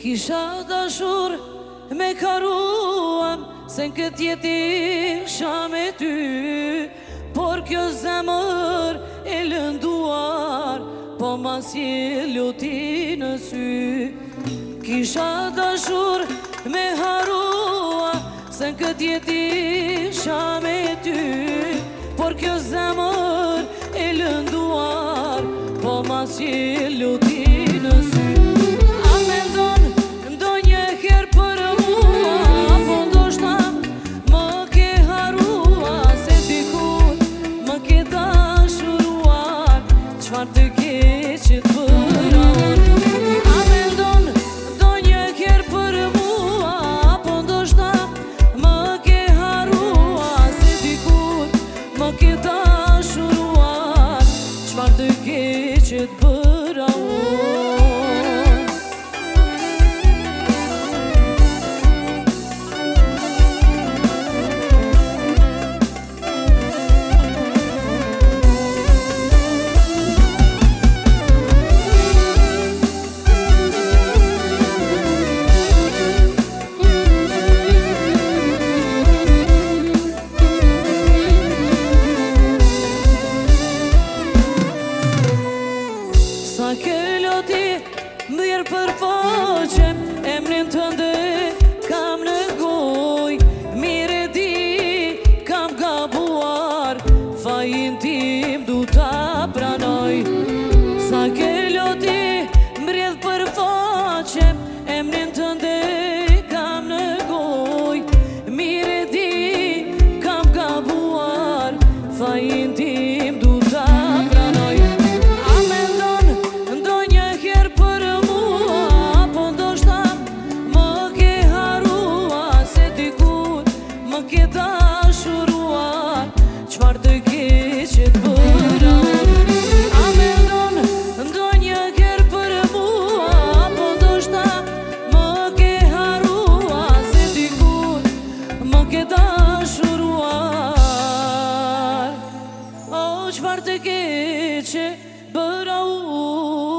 Kisha dashur me karuam se në këtë jetë isha me ty, por kjo zemër e lënduar, po mas je loti në sy. Kisha dashur me harua se në këtë jetë isha me ty, por kjo zemër e lënduar, po mas je loti në sy. Të keqet për unë a mendon do një herë për mua, po ndoshta më ke harua se dikur më ke dashuruar. Çfarë të keqet për unë. Sa ke loti mirë për foqem, emrin tënde kam në goj. Mire di kam gabuar, fajin tim du ta pranoj. Sa ke loti mirë për foqem, emrin tënde kam në goj. Mire di kam gabuar, fajin tim du ta pranoj. Çfarë të keqet për unë. A mendon ndonjë herë për mua, po ndoshta më ke harua se dikur më ke dashuruar. O çfarë të keqet për unë.